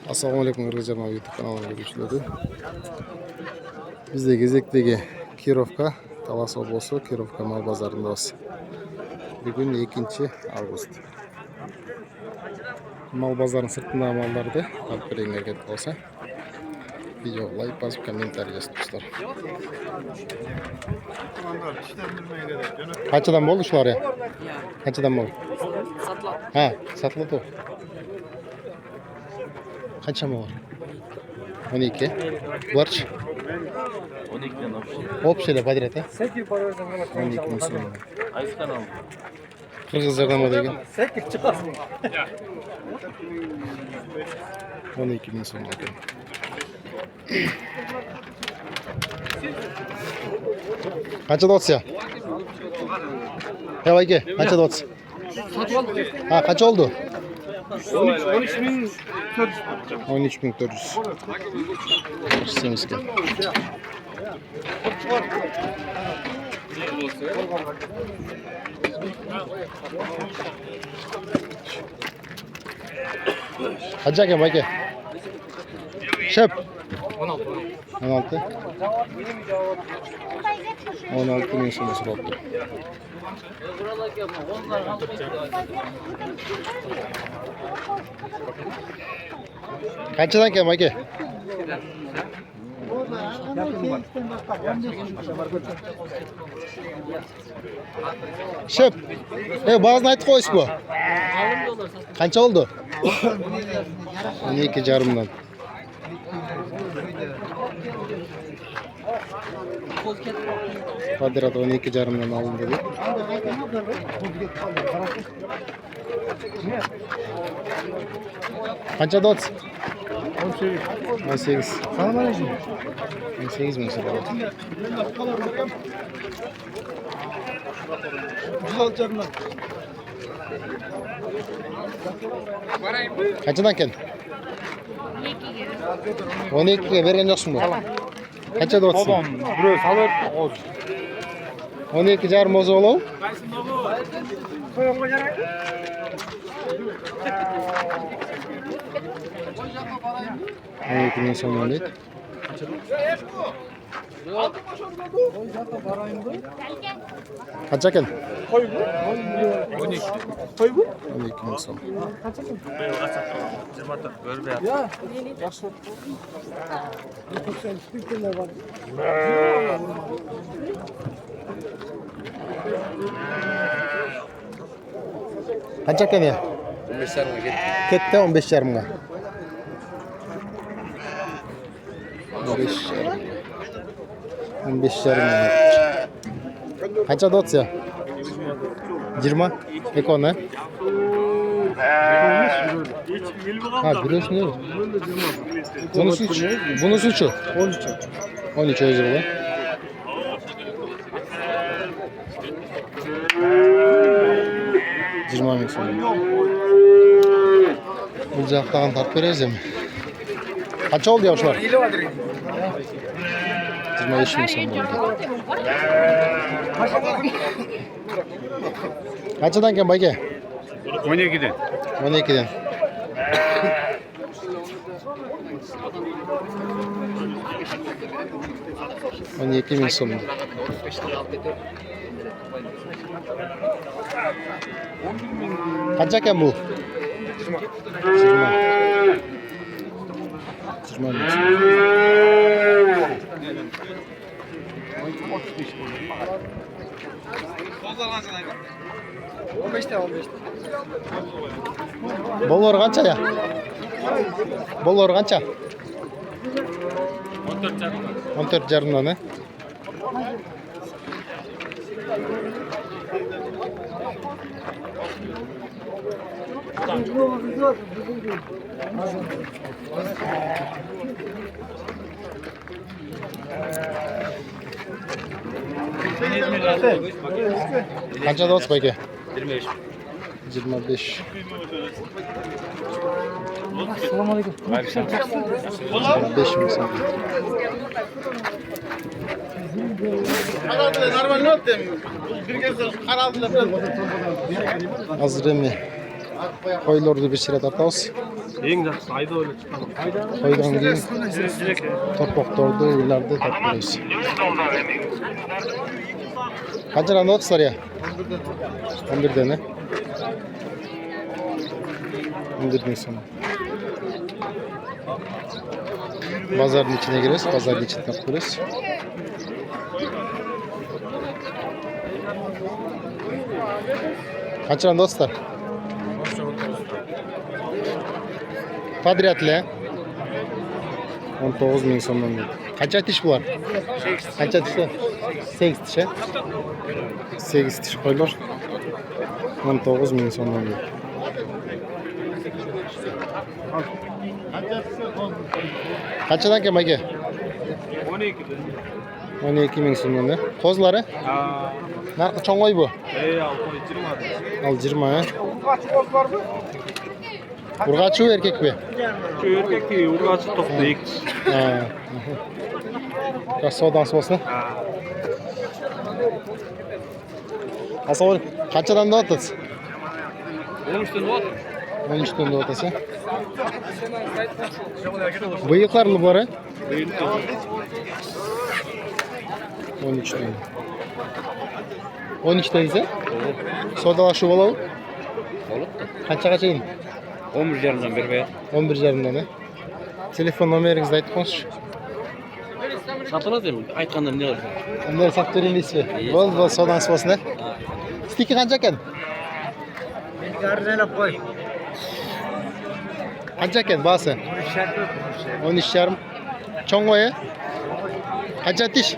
Assalomu alaykum Irg'ijama YouTube kanaliga kiruvchilar. Bizda Gezektagi Kirovka, Talas oblosi Kirovka mal bozoridamiz. Bugun 2-avgust. Mal bozorining sirtidagi mallarni olib berishga harakat qilsa, video like bosib kommentariy yozib do'stlar. Qanchadan bo'ldi shular ya? Qanchadan bo'ldi? Satıladi. Ha, satıladi. Kaça mı var? 12. Barç? 12'den Opşele Badret'e? 12 nasıl? Ayıftan aldım. Kırgızlardan mı değil? 8 çıkarsın. 12 bin sonra. Kaça dots ya? Heva iki. Kaça dots? Ha kaç oldu? 13.400. 13.400. Semizke. Kaç hakem Bayke? Şep. 16. 16 bin sonrası baktı. Kaçtan hakem Bayke? Şep. Bazını aytib qo'ysiz bu. Qancha oldu? 12,5dan. Kvadrat 12,5dan alındı dedi. Qancha dot? 18. 18 mi mesela? Kaçıdan ken? 12'ye vergen yoksun bu. Kaça dotsun? 12,5 mozu oğlum. 12 bin son oldu. Kaça ken? 12. 12 bin son. Kaça ken ya? 15'lerine gitti. Kette 15,5'a. 15,5. Kaça dot ya? 20. Ekone. Ha, biliyorsun değil mi? Bunun suçu. 13 özür dilerim. Cırma sonra. Bu cevaptan tarp veririz mi? Kaç oldu yavşlar? 25 bin sonra. Kaçadan ken Bayke? 12'den. 12'den. bin sonu. Kaç hakem bu? 20. 20 bin Bollar kaça ya? Bollar kaça? 14,5'dan ne? Kaça dost Bayke? 25. 25. Selamünaleyküm. 25 mi sen? Hazır mı? Koyulurdu bir sıra tatavuz. Ең жақсы айда ойлап шыққан. Қойдан кейін торпақтарды, үйлерді тапқырайыз. Қаншадан отсыздар я? 11'den he? 11'den sonra. Pazarın içine gireriz, pazarın içine toplarız. Kaçıran dostlar? Padriyatlı 19 bin sonundan değil. Kaç diş bu var? Kaç diş var? 8 diş he? 8 diş koyulur. 19 bin sonundan değil. Kaçadan ki Mage? 12'de. 12 bin sonundan. Kozları? Narkı çoğun koy bu? 6 20. Al 20 he? Urgaçı erkek mi? Şu erkek değil, urgaçı toplu ilk. Жақсы одан болсын. Асауыр, қаншадан да отыз? 13'ten de var. 13'ten de otası. Bıyıklarlı bu ara? 13'ten. 13'ten ise? Sodalaşu olalım. Kaça in? 11'den beri be. 11 жарымдан he? Telefon numarangizdi aytib qo'yingchi. Satılır değil mi? Aytkandan ne olur? Bunları sat vereyim deysiz mi? Bol sodansı bolsun he? Stiki qancha ekan? Garnelab qo'y. Qancha ekan bahsi? 13 yarım. Cho'ng qo'y he? Qancha tish?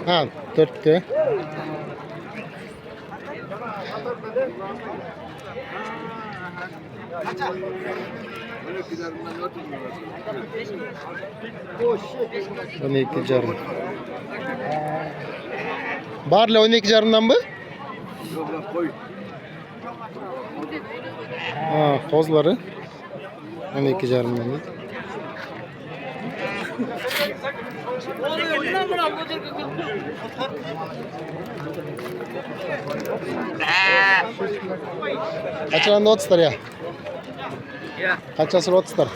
Ha, 4 ta. On iki jarım. Barla 12 jarımdan mı? Ha, kozları 12 jarımdan değil. Kaçıranda otuzlar ya? Kaçası otuzlar?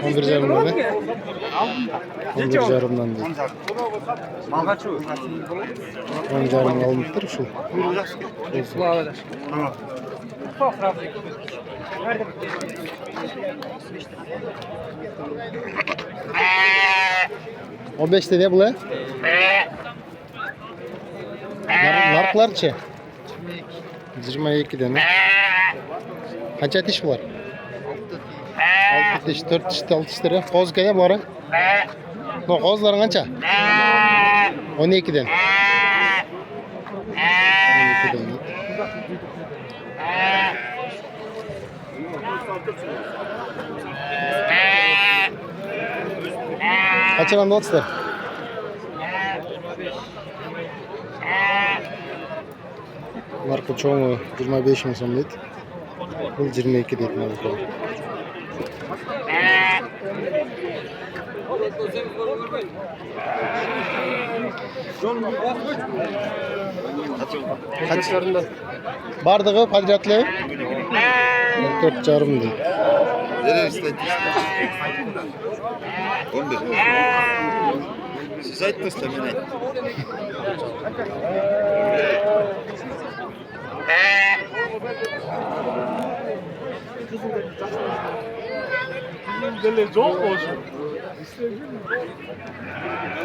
11 jarımdan değil. 11 jarımdan değil. 10 jarım alınıptır şu. O 5'te ne bu lan? Narklarçı? 22'den ne? Kaç diş var? 6 diş, 4 diş, 6 dişleri. Koz ne bu ara? No, kozların kaça? 12'den. 12'den. Kaçıran da otuzlar? Marka çoğunu 25 bin son deydi. Bu 22 deydi. Kaç yarında? Bardığı Padriyatlı 4 yarım deydi. Nereye istediniz? 11. Siz aytmasın ben aytım.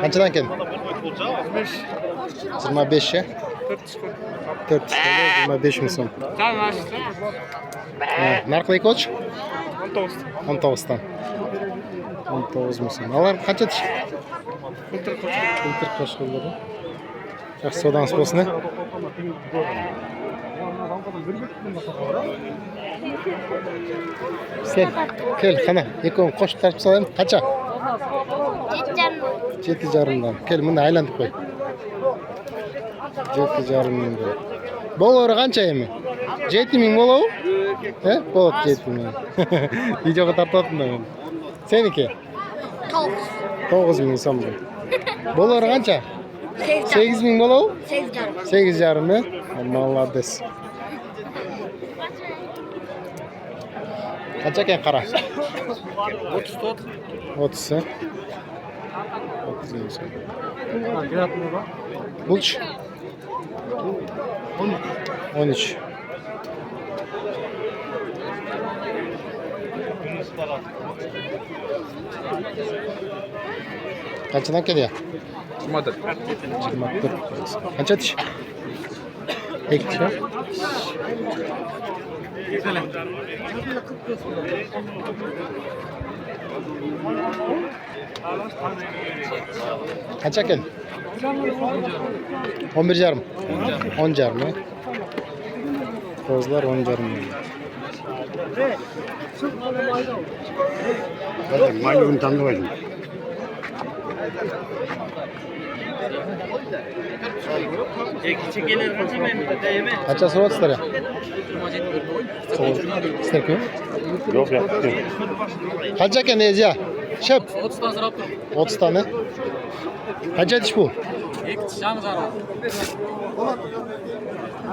Kaçıdan kendin? 25 ya? 4 çıkıyor, 25 bin son. Narklayı koç? 19'dan. 19 bin son. Alar kaç atış? Filtre koç kılları. Жақсы содан болсын he? Kel, qana, ekon qo'shib tartib solayım. Qancha? 7 jarımdan. Kel, buni aylantirib qo'y. 7 jarımdan. Bolori qancha endi? 7 ming bo'lavi? He? Bo'ladi 7 ming. Videoga tartyapman men. Seniki? 9 ming so'm. Bolori qancha? 8 ming bo'lavi? 8 jarım he? Молодец. Qancha ekan qara? 34. 30 ha? 30 ming so'm. Bulch. 13. Qanchadan keldi? 24. 24. Qancha tish? 2 tish. Qancha keldi? 11,5. 10,5 ha? Kozlar 10,5 ming. Maylığını tanımaydım. Qancha so'rayapsizlar? So'rayapsizlar-ku? Yok ya. Qancha ekan deysiz? Ship 30 dan so'rab tur. 30 tane. Qancha tish bu? 2 tish jami zarur.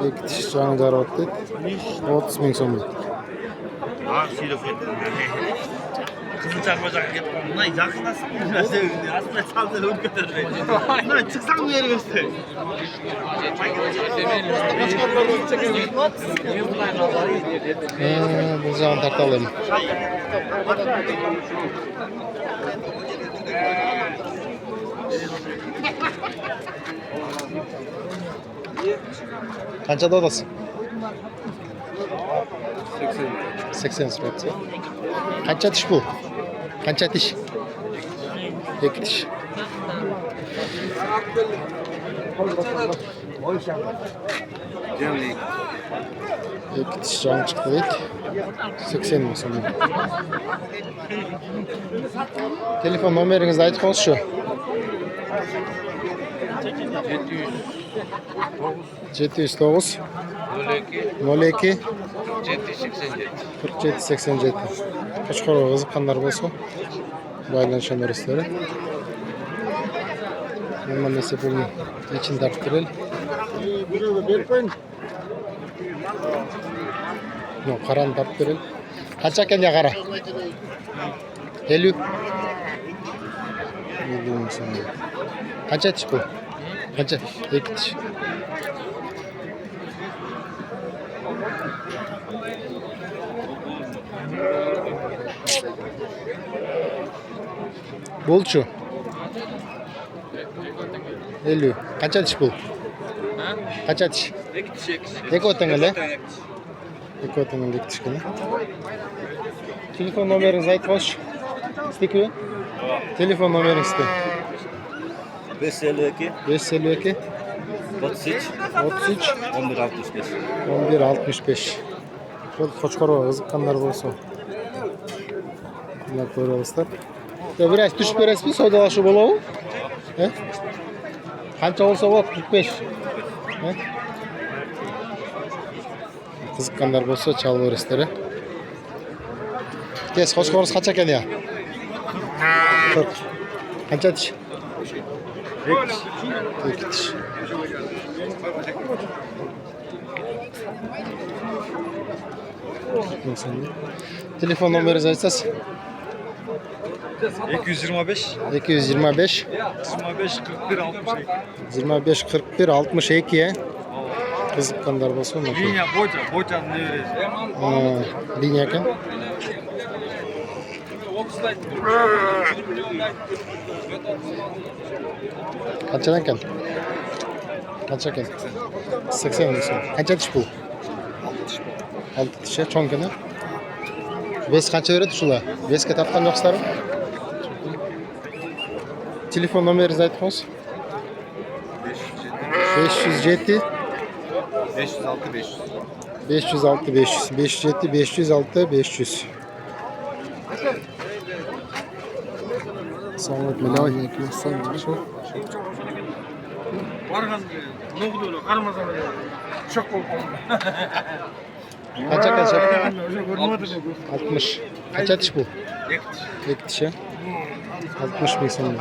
2 tish joni zaroatli. 30 ming so'm. Kızılcak bacak yapalım. Buna yakınlasın. Aslında saldırı götürmek. Buna çıksan mı yeri göster? Bu zaman tartalım. Qanchada odasiz? 80 so'rayapsiz. Qancha tish bu? Qancha tish? 2 tish. İki tish jon chiqdi deylik. 80 ming so'm. Telefon nomeringizni aytib qo'ysiz shu. 709 02 47 87. Qo'shqorov qiziqqanlar bo'lsa baylanishamiz. Nima desa pulni yechim tartibtiril. No, qaran tartibtiril. Qancha ekan ya qara? 50. 50 ming so'm. Qancha tish bu? Qancha? 2 tish. Bolchu. 50. Qancha tish bu? Qancha tish? 2 tish. Eko o'tanganda? Eko o'tanganda 2 tish kana. Telefon nomeringizni aytib qo'yish. Istekmi? Telefon nomeringizni. 552 552 33 33 1165. 1165. Şöyle Qo'chqorov qiziqqanlar bo'lsa. Bunlar ko'rasizlar. Ya biraz düşüp berasizmi? Savdolashuv bo'ladimi? He? Qancha bo'lsa bo'ladi? 45. He? Qiziqqanlar bo'lsa chalvorasizlar. Kes, Qo'chqorov qancha ekan ya? 40. Qancha tish? 2 tish. Telefon nomeringizni aytsangiz. 225 225 25 41 62. 25 41 62 ya. Qiziqqanlar bo'lsa, mana shu. Linya boyca ne veririz? Liniya ekan. Qanchadan ekan? Qancha ekan? 80 ming so'm. Qancha tish bu? 6 tish cho'nkani. Bes qancha beradi shular? Besga tartgan yo'qsizlar? Telefon nomeringizni aytib qo'ysiz. 507 506 500. 506 500 507 506 500. Assalomu alaykum. Şu. Vargan ne oldu? Karmazan. Çok oldu. Qancha ekan? 60. Qancha tish bu? 2 tish. 60 ming so'm.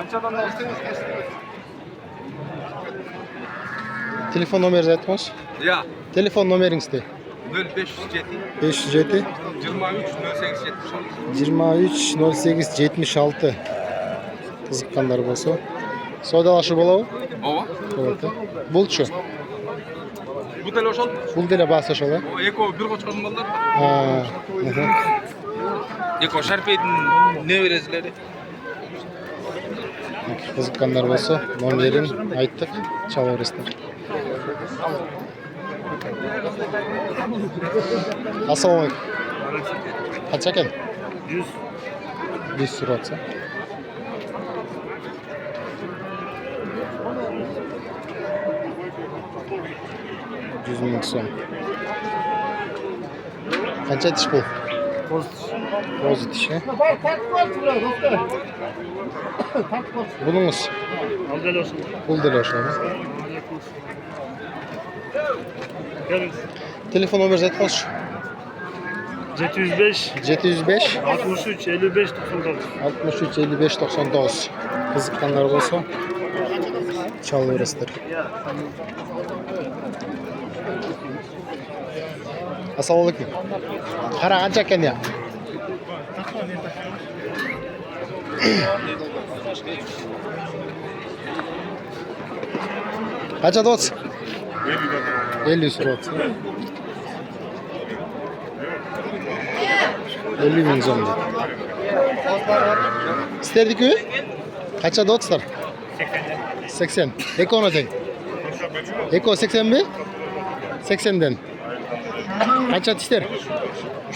Telefon nomeringizni aytib qo'yish. Ya. Telefon nomeringizni. 0507 507 23 08 76. 23 08 76. Qiziqqanlar bo'lsa, savdolashib bo'ladimi? Ova. Bo'ladi. Bulchu. Bu tele oşal. Bul dele basa şola. O eko bir koçkan mallar. Ha. Eko şarpeydin ne verezleri? Qiziqqanlar bo'lsa, nomerini aytdik, chalaverasizlar. Assalomu alaykum. Qancha ekan? 100. 100 so'ratsa. $100,000 so'm. Qancha tish bu? O'zi tishi. Bununuz? Pul deleşleri. Telefon numarası aytib qolsiz. 705 705 63 55 99. 63 55 99. Qiziqqanlar bo'lsa, chalaverasizlar. Assalomu alaykum. Qara qancha ekan ya? Qancha dot? 50 so'rot. 50,000 so'm. İsterdik-ku? Qancha dotslar? 80. Eko ne? Eko 80 mi? 80'den. Qancha tishlar?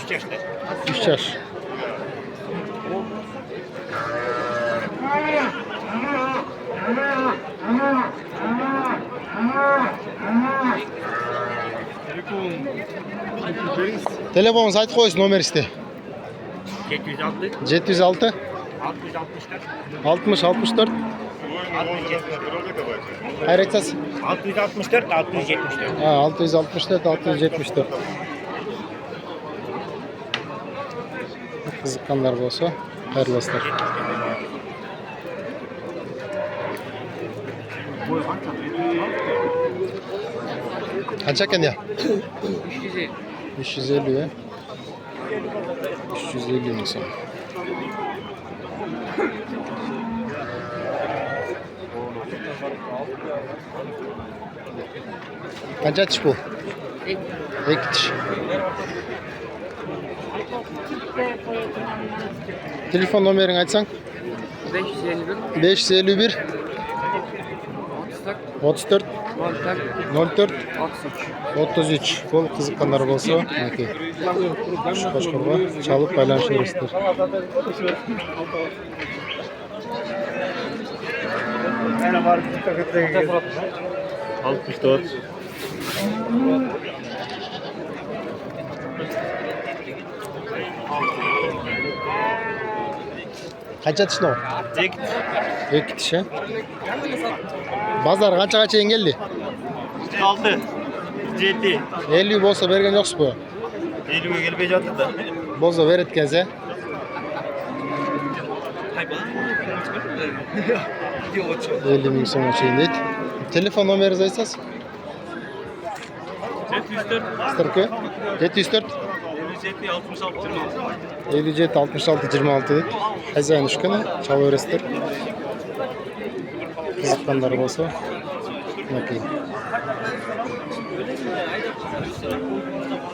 3 yaşta. 3 yaş. Telefonunuz aytib qo'ysiz, nomer iste. 706 706 60 64 60 64 Hayır eksas. 664 674. Ha, 664 674. Qiziqqanlar bo'lsa, xayrli olsun. Qancha ekan ya? 350 ya. 350 ming so'm. Qancha tish bu? 2 tish. Telefon nomerini aytsang? 551 551 34 04 33. Bol qiziqqanlar bo'lsa, okey. Shu boshqarma chalib aylanishaverasizlar. Ana var bir paketdagi 64. Qancha tish bor? 2 tish. Bozor qanchaga keldi? 6 7 50 bo'lsa bergan yo'qsiz bu. 50 ga kelib yotdi. Bo'lsa beretkense. Yok. 50 ming so'm ochayın deydi. Telefon nomeringizni aytsangiz? 704 704 57 66 26. 57 66 26 deydi. Hozir shu kuni chalaverasizlar. Qiziqqanlar bo'lsa, okey.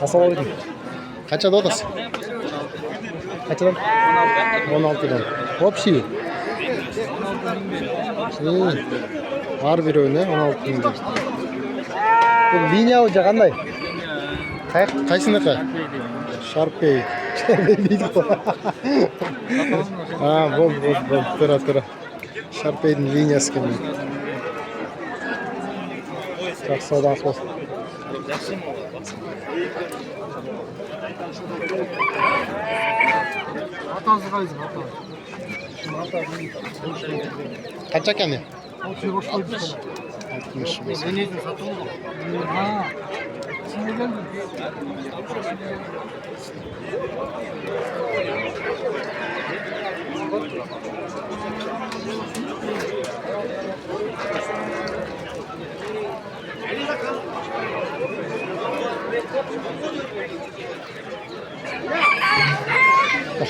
Assalomu alaykum. Qancha dodasiz? Qanchadan? 16dan. Общий. Har bir o'yini 16 ming. Bu liniya o'ja qanday? Qaysinaqa? Sharpey. Deydi. Ha, bo'l. Tura. Sharpeyning liniyasi kim? Yaxshi savdo qilasiz. Qancha ekan? 60 ming.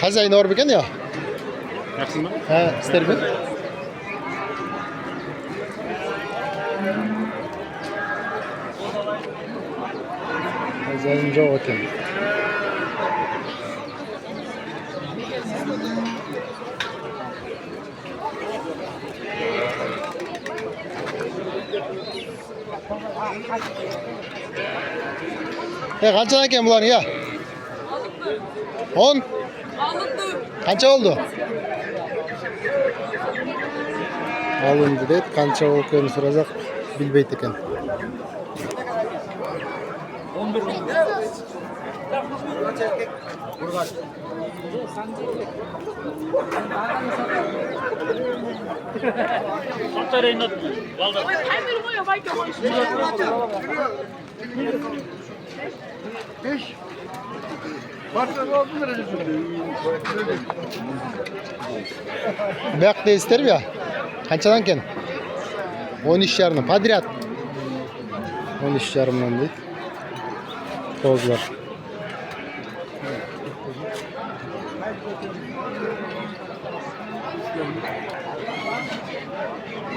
Хозяин бар екен ya. Жақсың ба? Ha, ister mi? Хозяин жоқ екен. Қанша екен бұлар ya? 10? Қанша oldu? Alındı deyip qancha ekeni so'rasak bilbeydi ekan. Bu yoqda ister mi ya? Qanchadan ekan? 13,5 подряд. 13,5dan deydi. Kozlar.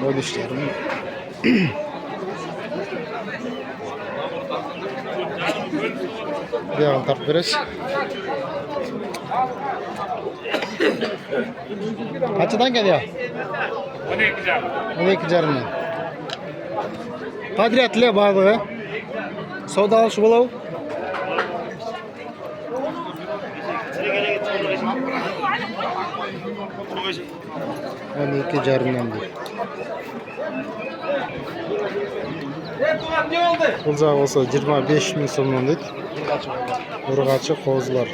Bu işlerim. Devam takbiriz. Kaçıdan geliyor? 12,5. Подрядlı balığı. Soda alışı bulalım. Hani 2,5'dan değil. Kılcak olsa 25.000 so'mdan deydi. Urg'achi qo'zilar.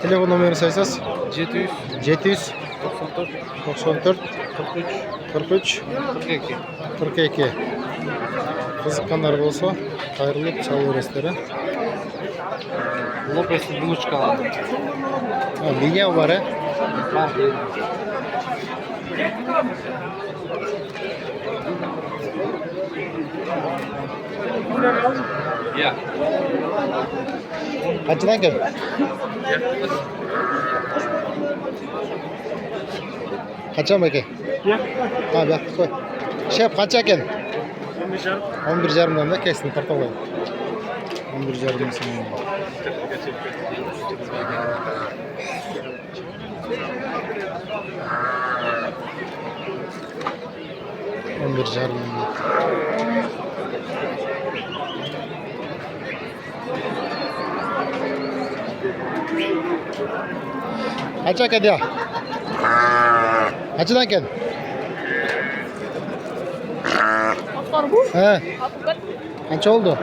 Telefon nomerini saysanız? 700 700 94 43 42. Qiziqqanlar bo'lsa, qayrilib chalaverasizlar. Lopes Булочка. Ha, bilgan var ha. Ya. Kaçıdan gel? Kaça mı ki? Ha, bak koy. Şef kaça gel? 11,5'dan da kesin tartalayım. 11,5'dan sonra. Bir jarım. Kaça kedi? Kaçıdan kedi? He. Kaç oldu?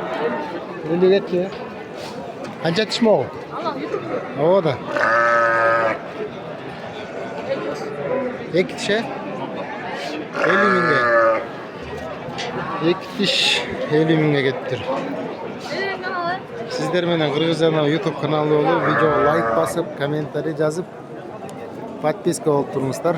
50 gitti. Kaça yetişme o? O da. İki kişi. 50.000'e. İlk iş 50.000'e gettir. Sizler menen Kırgızстан YouTube kanalı olup video like basıp, komentari yazıp, подписка olup turmuşlar.